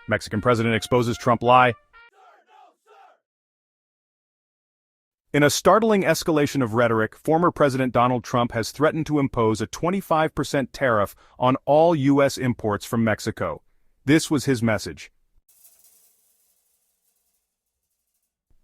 Mexican president exposes Trump lie. In a startling escalation of rhetoric, former President Donald Trump has threatened to impose a 25% tariff on all U.S. imports from Mexico. This was his message.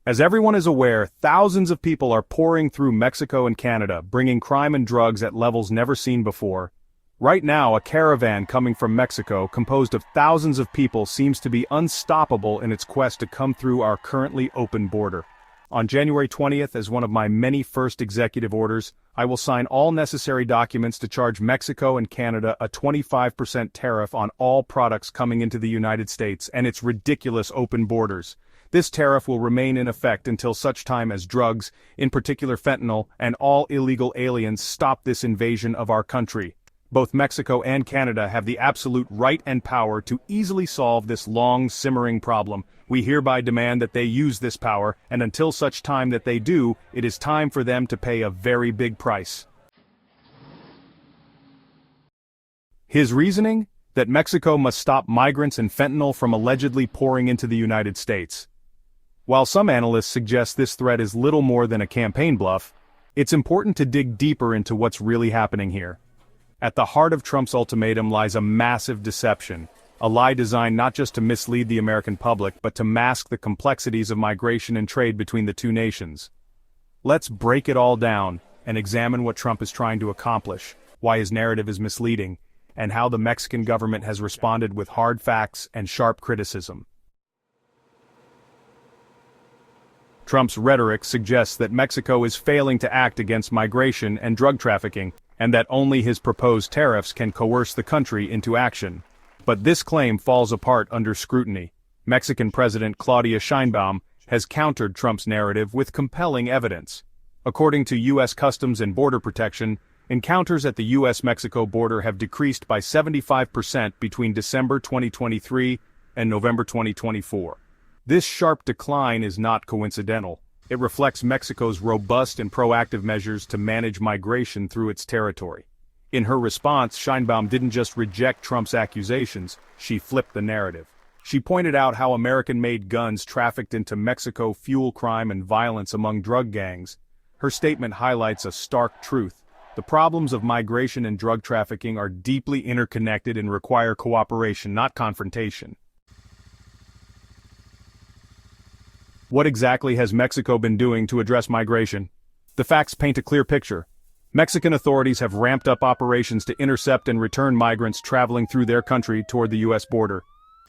As everyone is aware, thousands of people are pouring through Mexico and Canada, bringing crime and drugs at levels never seen before. Right now, a caravan coming from Mexico, composed of thousands of people, seems to be unstoppable in its quest to come through our currently open border. On January 20th, as one of my many first executive orders, I will sign all necessary documents to charge Mexico and Canada a 25% tariff on all products coming into the United States and its ridiculous open borders. This tariff will remain in effect until such time as drugs, in particular fentanyl, and all illegal aliens stop this invasion of our country. Both Mexico and Canada have the absolute right and power to easily solve this long, simmering problem. We hereby demand that they use this power, and until such time that they do, it is time for them to pay a very big price. His reasoning? That Mexico must stop migrants and fentanyl from allegedly pouring into the United States. While some analysts suggest this threat is little more than a campaign bluff, it's important to dig deeper into what's really happening here. At the heart of Trump's ultimatum lies a massive deception, a lie designed not just to mislead the American public but to mask the complexities of migration and trade between the two nations. Let's break it all down and examine what Trump is trying to accomplish, why his narrative is misleading, and how the Mexican government has responded with hard facts and sharp criticism. Trump's rhetoric suggests that Mexico is failing to act against migration and drug trafficking, and that only his proposed tariffs can coerce the country into action. But this claim falls apart under scrutiny. Mexican President Claudia Sheinbaum has countered Trump's narrative with compelling evidence. According to U.S. Customs and Border Protection, encounters at the U.S.-Mexico border have decreased by 75% between December 2023 and November 2024. This sharp decline is not coincidental. It reflects Mexico's robust and proactive measures to manage migration through its territory. In her response, Sheinbaum didn't just reject Trump's accusations, she flipped the narrative. She pointed out how American-made guns trafficked into Mexico fuel crime and violence among drug gangs. Her statement highlights a stark truth. The problems of migration and drug trafficking are deeply interconnected and require cooperation, not confrontation. What exactly has Mexico been doing to address migration? The facts paint a clear picture. Mexican authorities have ramped up operations to intercept and return migrants traveling through their country toward the U.S. border.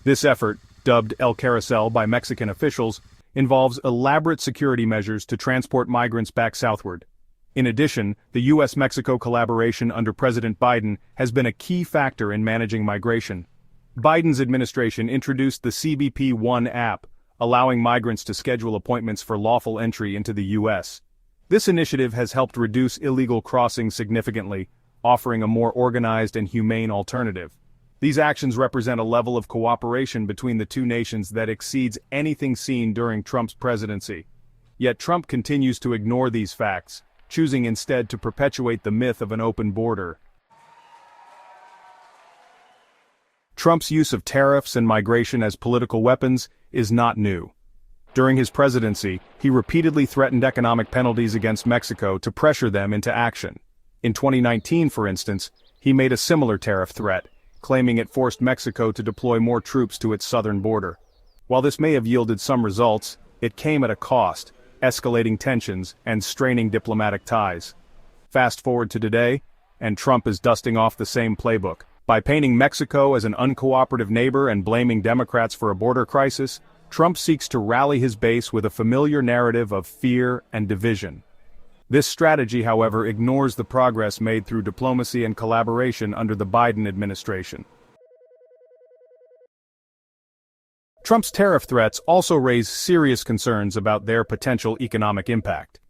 This effort, dubbed El Carrusel by Mexican officials, involves elaborate security measures to transport migrants back southward. In addition, the U.S.-Mexico collaboration under President Biden has been a key factor in managing migration. Biden's administration introduced the CBP One app, allowing migrants to schedule appointments for lawful entry into the U.S. This initiative has helped reduce illegal crossings significantly, offering a more organized and humane alternative. These actions represent a level of cooperation between the two nations that exceeds anything seen during Trump's presidency. Yet Trump continues to ignore these facts, choosing instead to perpetuate the myth of an open border. Trump's use of tariffs and migration as political weapons is not new. During his presidency, he repeatedly threatened economic penalties against Mexico to pressure them into action. In 2019, for instance, he made a similar tariff threat, claiming it forced Mexico to deploy more troops to its southern border. While this may have yielded some results, it came at a cost, escalating tensions and straining diplomatic ties. Fast forward to today, and Trump is dusting off the same playbook. By painting Mexico as an uncooperative neighbor and blaming Democrats for a border crisis, Trump seeks to rally his base with a familiar narrative of fear and division. This strategy, however, ignores the progress made through diplomacy and collaboration under the Biden administration. Trump's tariff threats also raise serious concerns about their potential economic impact.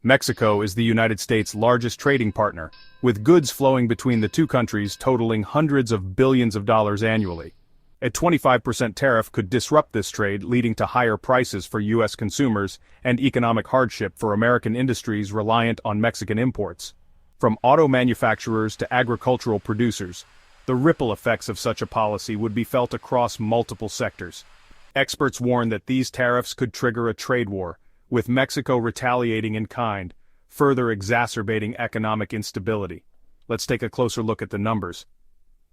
Mexico is the United States' largest trading partner, with goods flowing between the two countries totaling hundreds of billions of dollars annually. A 25% tariff could disrupt this trade, leading to higher prices for U.S. consumers and economic hardship for American industries reliant on Mexican imports. From auto manufacturers to agricultural producers, The ripple effects of such a policy would be felt across multiple sectors. Experts warn that these tariffs could trigger a trade war, with Mexico retaliating in kind, further exacerbating economic instability. Let's take a closer look at the numbers.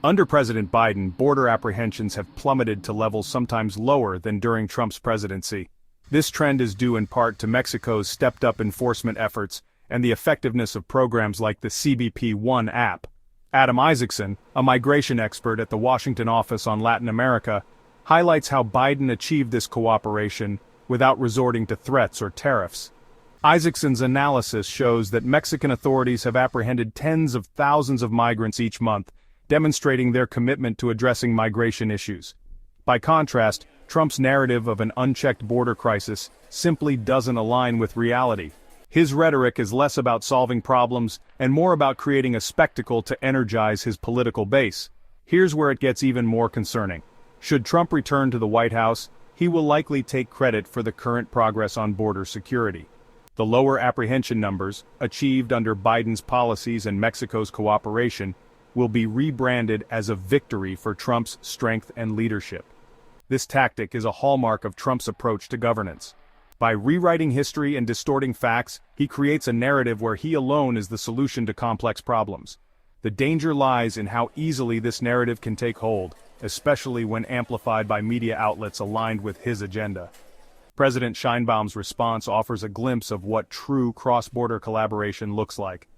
Under President Biden, border apprehensions have plummeted to levels sometimes lower than during Trump's presidency. This trend is due in part to Mexico's stepped-up enforcement efforts and the effectiveness of programs like the CBP One app. Adam Isaacson, a migration expert at the Washington office on Latin America, highlights how Biden achieved this cooperation without resorting to threats or tariffs. Isaacson's analysis shows that Mexican authorities have apprehended tens of thousands of migrants each month, demonstrating their commitment to addressing migration issues. By contrast, Trump's narrative of an unchecked border crisis simply doesn't align with reality. His rhetoric is less about solving problems and more about creating a spectacle to energize his political base. Here's where it gets even more concerning. Should Trump return to the White House, he will likely take credit for the current progress on border security. The lower apprehension numbers, achieved under Biden's policies and Mexico's cooperation, will be rebranded as a victory for Trump's strength and leadership. This tactic is a hallmark of Trump's approach to governance. By rewriting history and distorting facts, he creates a narrative where he alone is the solution to complex problems. The danger lies in how easily this narrative can take hold, especially when amplified by media outlets aligned with his agenda. President Sheinbaum's response offers a glimpse of what true cross-border collaboration looks like.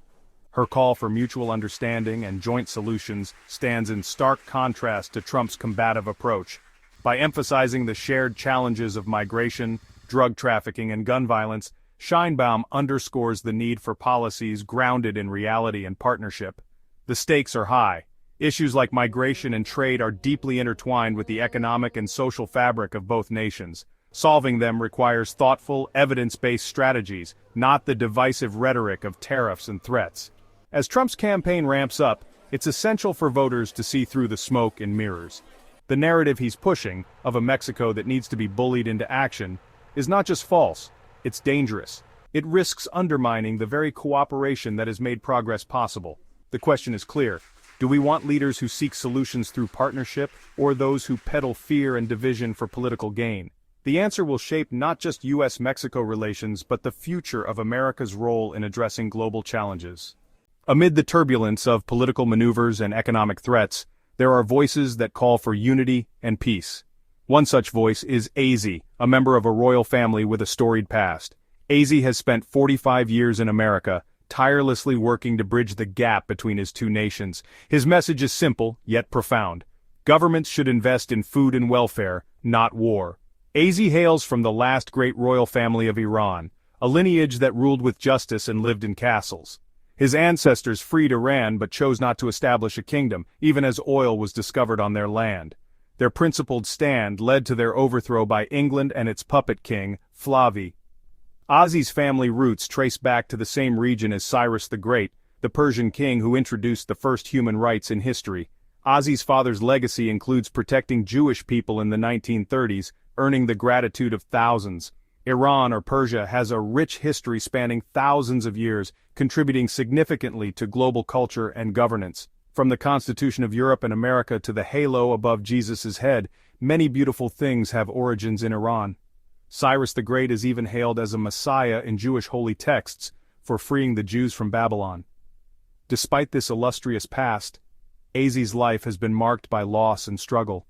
Her call for mutual understanding and joint solutions stands in stark contrast to Trump's combative approach. By emphasizing the shared challenges of migration, drug trafficking, and gun violence, Sheinbaum underscores the need for policies grounded in reality and partnership. The stakes are high. Issues like migration and trade are deeply intertwined with the economic and social fabric of both nations. Solving them requires thoughtful, evidence-based strategies, not the divisive rhetoric of tariffs and threats. As Trump's campaign ramps up, it's essential for voters to see through the smoke and mirrors. The narrative he's pushing, of a Mexico that needs to be bullied into action, is not just false, it's dangerous. It risks undermining the very cooperation that has made progress possible. The question is clear. Do we want leaders who seek solutions through partnership, or those who peddle fear and division for political gain? The answer will shape not just U.S.-Mexico relations but the future of America's role in addressing global challenges. Amid the turbulence of political maneuvers and economic threats, there are voices that call for unity and peace. One such voice is Azy, a member of a royal family with a storied past. Azy has spent 45 years in America, tirelessly working to bridge the gap between his two nations. His message is simple, yet profound. Governments should invest in food and welfare, not war. Azy hails from the last great royal family of Iran, a lineage that ruled with justice and lived in castles. His ancestors freed Iran but chose not to establish a kingdom, even as oil was discovered on their land. Their principled stand led to their overthrow by England and its puppet king, Flavi. Azy's family roots trace back to the same region as Cyrus the Great, the Persian king who introduced the first human rights in history. Azy's father's legacy includes protecting Jewish people in the 1930s, earning the gratitude of thousands. Iran or Persia has a rich history spanning thousands of years, contributing significantly to global culture and governance. From the Constitution of Europe and America to the halo above Jesus' head, many beautiful things have origins in Iran. Cyrus the Great is even hailed as a messiah in Jewish holy texts for freeing the Jews from Babylon. Despite this illustrious past, Azy's life has been marked by loss and struggle.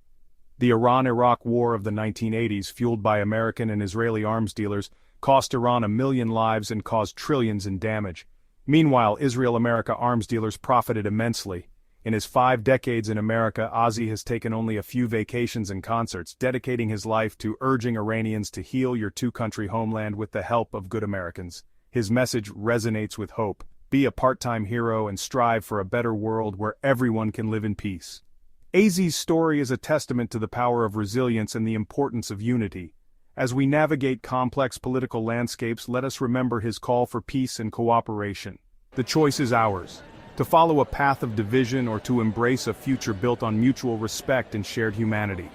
The Iran-Iraq War of the 1980s, fueled by American and Israeli arms dealers, cost Iran 1 million lives and caused trillions in damage. Meanwhile, Israel-America arms dealers profited immensely. In his 5 decades in America, Azy has taken only a few vacations and concerts, dedicating his life to urging Iranians to heal your two-country homeland with the help of good Americans. His message resonates with hope. Be a part-time hero and strive for a better world where everyone can live in peace. Azy's story is a testament to the power of resilience and the importance of unity. As we navigate complex political landscapes, let us remember his call for peace and cooperation. The choice is ours: to follow a path of division or to embrace a future built on mutual respect and shared humanity.